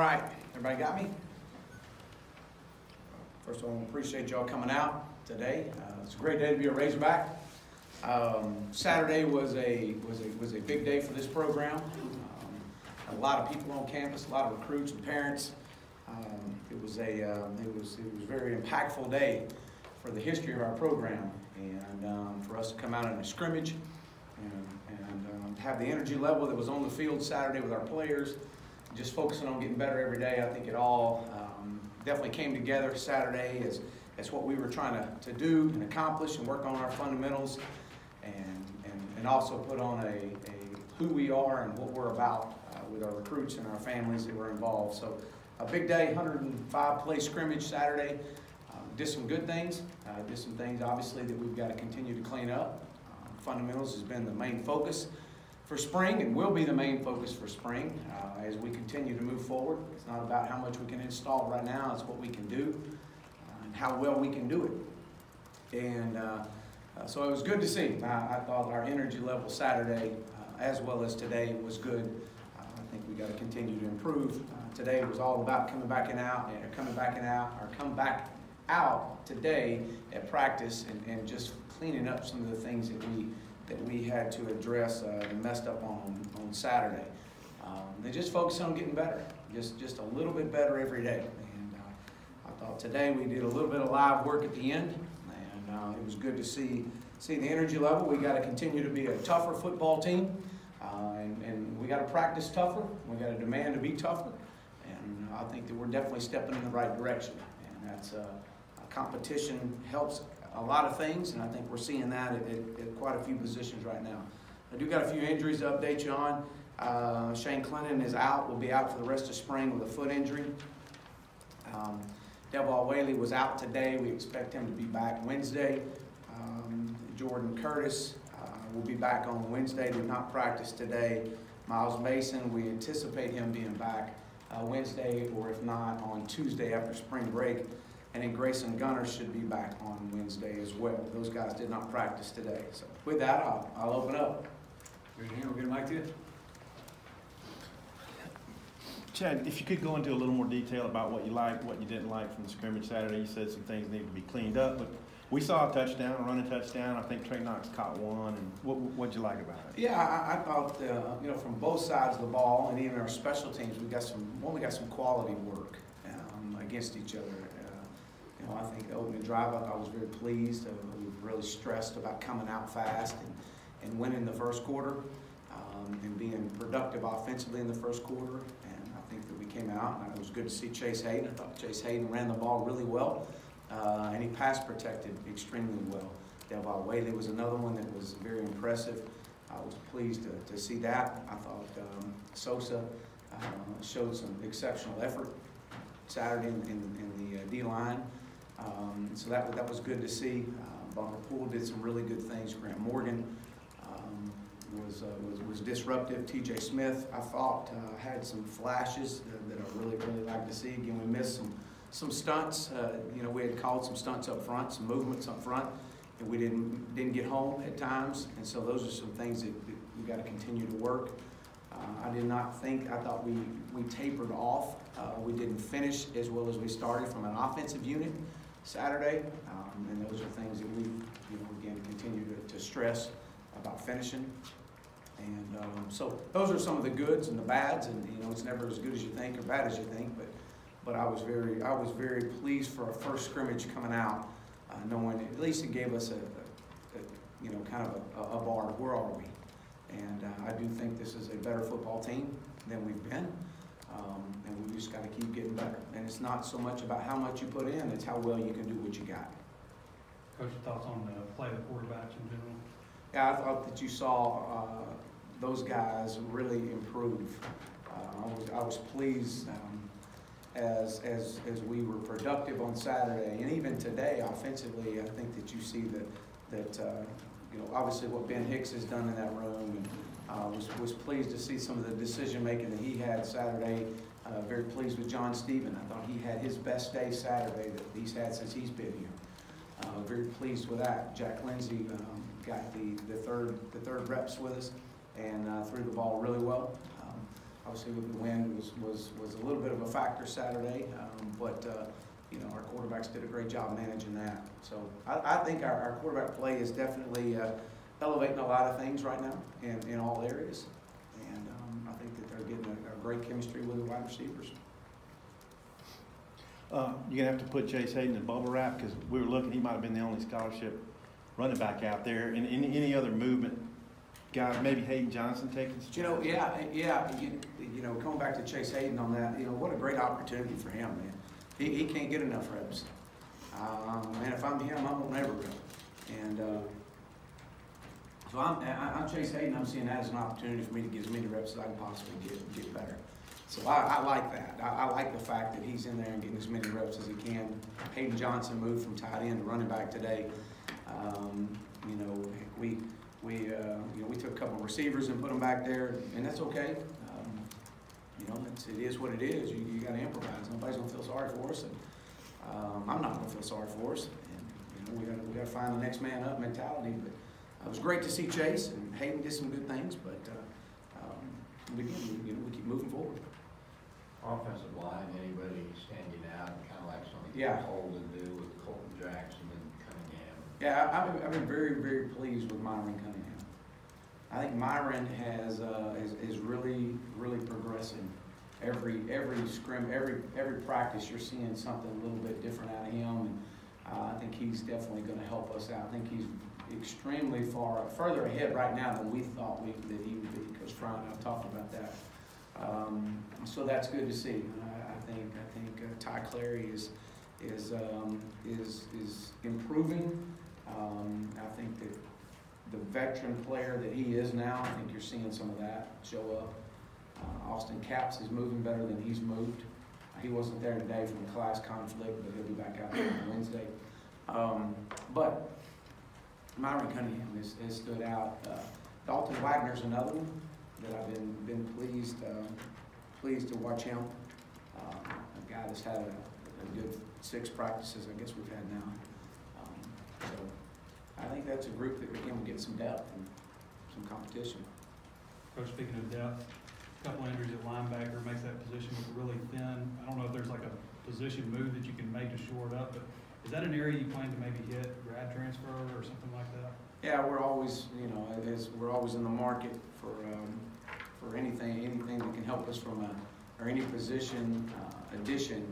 All right, everybody got me? First of all, I appreciate y'all coming out today. It's a great day to be a Razorback. Saturday was a big day for this program. A lot of people on campus, a lot of recruits and parents. It was a very impactful day for the history of our program, and for us to come out in a scrimmage and have the energy level that was on the field Saturday with our players, just focusing on getting better every day. I think it all definitely came together Saturday as what we were trying to do and accomplish and work on our fundamentals, and also put on a who we are and what we're about with our recruits and our families that were involved. So a big day, 105 play scrimmage Saturday. Did some good things, did some things obviously that we've got to continue to clean up. Fundamentals has been the main focus for spring and will be the main focus for spring as we continue to move forward. It's not about how much we can install right now, it's what we can do and how well we can do it. And so it was good to see. I thought our energy level Saturday as well as today was good. I think we got to continue to improve. Today was all about coming back out today at practice and just cleaning up some of the things that we had to address and messed up on Saturday. They just focused on getting better, just a little bit better every day. And I thought today we did a little bit of live work at the end, and it was good to see the energy level. We got to continue to be a tougher football team, and we got to practice tougher. We got to demand to be tougher, and I think that we're definitely stepping in the right direction. And that's competition helps a lot of things, and I think we're seeing that at quite a few positions right now. I do got a few injuries to update you on. Shane Clinton is out, will be out for the rest of spring with a foot injury. Devil Whaley was out today. We expect him to be back Wednesday. Jordan Curtis will be back on Wednesday, did not practice today. Miles Mason, we anticipate him being back Wednesday, or if not, on Tuesday after spring break. And then Grayson Gunner should be back on Wednesday as well. Those guys did not practice today. So with that, I'll open up. We'll get a mic to you. Chad, if you could go into a little more detail about what you liked, what you didn't like from the scrimmage Saturday. You said some things needed to be cleaned up, but we saw a touchdown, a running touchdown. I think Trey Knox caught one. And what'd you like about it? Yeah, I thought from both sides of the ball and even our special teams, we got some quality work against each other. I think the opening drive, I was very pleased. We were really stressed about coming out fast and winning the first quarter and being productive offensively in the first quarter. And I think that we came out, and it was good to see Chase Hayden. I thought Chase Hayden ran the ball really well, and he pass protected extremely well. Devil Whaley was another one that was very impressive. I was pleased to see that. I thought Sosa showed some exceptional effort Saturday in the D-line. So that was good to see. Bunker Poole did some really good things. Grant Morgan was disruptive. T.J. Smith, I thought, had some flashes that I really like to see. Again, we missed some stunts. We had called some stunts up front, some movements up front, and we didn't get home at times. And so those are some things that we got to continue to work. I thought we tapered off. We didn't finish as well as we started from an offensive unit Saturday, and those are things that we, again, continue to stress about finishing. And so those are some of the goods and the bads, and it's never as good as you think or bad as you think. But I was very pleased for our first scrimmage coming out, knowing at least it gave us kind of a bar. Where are we? And I do think this is a better football team than we've been. And we just got to keep getting better. And it's not so much about how much you put in, it's how well you can do what you got. Coach, your thoughts on the play of the quarterbacks in general? Yeah, I thought that you saw those guys really improve. I was pleased as we were productive on Saturday. And even today, offensively, I think that you see that obviously what Ben Hicks has done in that room, and was pleased to see some of the decision making that he had Saturday. Very pleased with John Stephen. I thought he had his best day Saturday that he's had since he's been here. Very pleased with that. Jack Lindsey got the third reps with us and threw the ball really well. I obviously with the wind was a little bit of a factor Saturday, but you know, our quarterbacks did a great job managing that. So I think our quarterback play is definitely elevating a lot of things right now in all areas. And I think that they're getting a great chemistry with the wide receivers. You're gonna have to put Chase Hayden in bubble wrap because we were looking. He might have been the only scholarship running back out there. And any other movement, guys, maybe Hayden Johnson taking. You know, you know, coming back to Chase Hayden on that, you know, what a great opportunity for him, man. He can't get enough reps. Man, if I'm him, I won't never go. And so I'm Chase Hayden. I'm seeing that as an opportunity for me to get as many reps as I can possibly get better. So I like that. I like the fact that he's in there and getting as many reps as he can. Hayden Johnson moved from tight end to running back today. You know, we took a couple of receivers and put them back there, and that's okay. You know, it is what it is. You got to improvise. Nobody's gonna feel sorry for us, and I'm not gonna feel sorry for us. And you know, we got to find the next man up mentality. But it was great to see Chase and Hayden did some good things. But again, you know, we keep moving forward. Offensive line, anybody standing out, kind of like something Holden do with Colton Jackson and Cunningham? Yeah, I've been very, very pleased with Myron Cunningham. I think Myron is really progressing. Every practice, you're seeing something a little bit different out of him. And I think he's definitely going to help us out. I think he's extremely further ahead right now than we thought that he would be. Coach Fry and I talked about that. So that's good to see. I think Ty Clary is improving. I think that the veteran player that he is now, I think you're seeing some of that show up. Austin Capps is moving better than he's moved. He wasn't there today from a class conflict, but he'll be back out there on Wednesday. But Myron Cunningham has stood out. Dalton Wagner's another one that I've been pleased to watch him. A guy that's had a good 6 practices, I guess we've had now. So I think that's a group that again will get some depth and some competition. Coach, speaking of depth, a couple injuries at linebacker makes that position look really thin. I don't know if there's like a position move that you can make to shore it up, but is that an area you plan to maybe hit grad transfer or something like that? Yeah, we're always, you know, we're always in the market for anything that can help us from or any position addition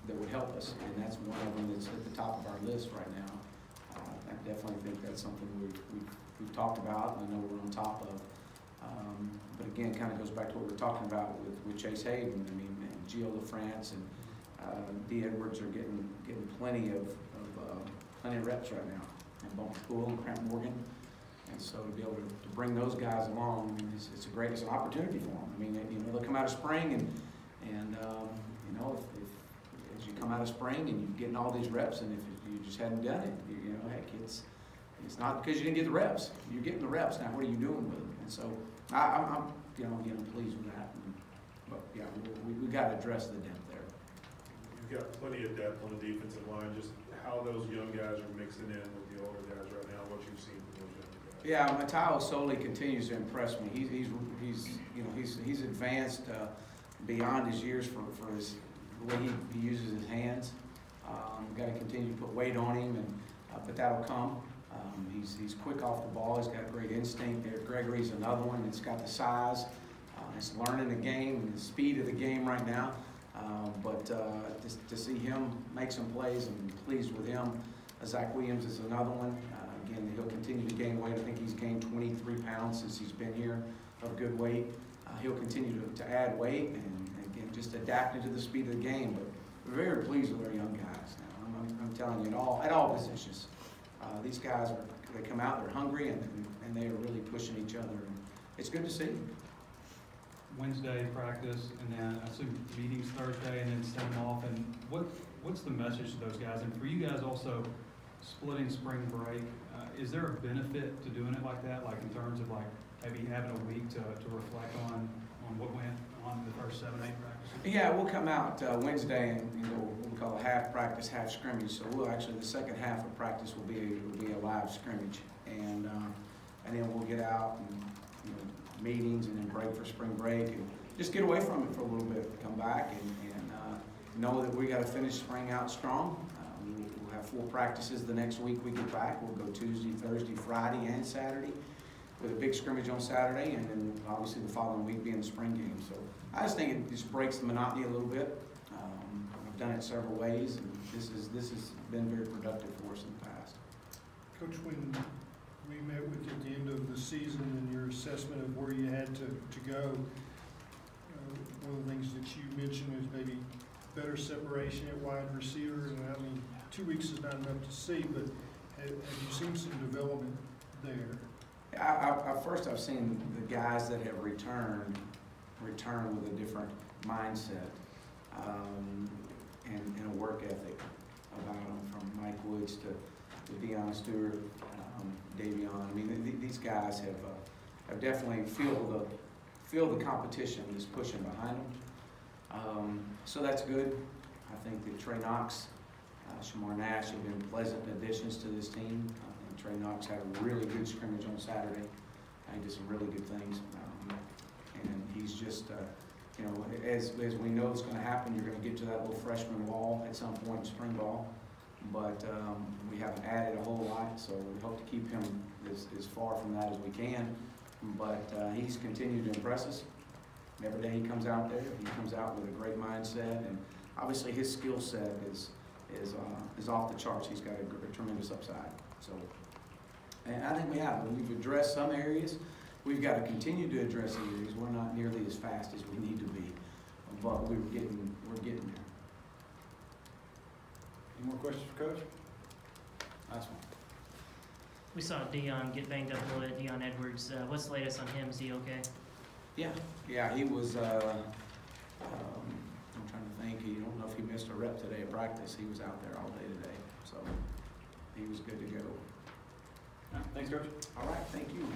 that would help us, and that's one of them that's at the top of our list right now. I definitely think that's something we've talked about, and I know we're on top of. But again, it kind of goes back to what we were talking about with Chase Hayden. I mean, and Gio LaFrance and D. Edwards are getting plenty of reps right now, and Bumper Pool and Cramp Morgan. And so to be able to bring those guys along, I mean, it's an opportunity for them. I mean, you know, they'll come out of spring and you know, if as you come out of spring and you're getting all these reps, and if you just hadn't done it, you know, heck, it's not because you didn't get the reps. You're getting the reps now. What are you doing with them? And so I'm you know, again, I'm pleased with that. But yeah, we got to address the depth there. You've got plenty of depth on the defensive line. Just how those young guys are mixing in with the older guys right now. What you've seen from those young guys. Yeah, Mateo Soli continues to impress me. He's advanced beyond his years for the way he uses his hands. Got to continue to put weight on him, but that'll come. He's quick off the ball. He's got great instinct there. Gregory's another one that's got the size. He's learning the game and the speed of the game right now. But to see him make some plays, I'm pleased with him. Zach Williams is another one. Again, he'll continue to gain weight. I think he's gained 23 pounds since he's been here of good weight. He'll continue to add weight and again, just adapting to the speed of the game. But we're very pleased with our young guys now. I'm telling you, at all positions. These guys, they come out, they're hungry, and they are really pushing each other. And it's good to see. Wednesday practice, and then I assume meetings Thursday, and then send them off. And what's the message to those guys? And for you guys also, splitting spring break, is there a benefit to doing it like that? Like in terms of like maybe having a week to reflect on what went on the first 7, 8 practices? Yeah, we'll come out Wednesday and what we call a half practice, half scrimmage. So we'll actually, the second half of practice will be a live scrimmage, and then we'll get out and meetings and then break for spring break and just get away from it for a little bit, come back and know that we got to finish spring out strong. We'll have 4 practices the next week we get back. We'll go Tuesday, Thursday, Friday, and Saturday with a big scrimmage on Saturday, and then obviously the following week being the spring game. So I just think it just breaks the monotony a little bit. I've done it several ways, and this has been very productive for us in the past. Coach, when we met with you at the end of the season and your assessment of where you had to go, one of the things that you mentioned is maybe better separation at wide receiver. And I mean, 2 weeks is not enough to see, but have you seen some development there? First, I've seen the guys that have returned with a different mindset and a work ethic about them, from Mike Woods to Deion Stewart, Davion. I mean, these guys have definitely feel the competition that's pushing behind them. So that's good. I think that Trey Knox, Shamar Nash have been pleasant additions to this team. I think Trey Knox had a really good scrimmage on Saturday. He did some really good things. And he's just, you know, as we know it's going to happen, you're going to get to that little freshman wall at some point in spring ball. But we haven't added a whole lot, so we hope to keep him as far from that as we can. But he's continued to impress us. Every day he comes out there, he comes out with a great mindset, and obviously his skill set is off the charts. He's got a tremendous upside. So, and I think we've addressed some areas. We've got to continue to address areas. We're not nearly as fast as we need to be, but we're getting there. Any more questions for Coach? Last one. We saw Deion get banged up a little bit, Deion Edwards. What's the latest on him? Is he okay? Yeah, he was, I'm trying to think, I don't know if he missed a rep today at practice. He was out there all day today, so he was good to go. Thanks, Coach. All right, thank you.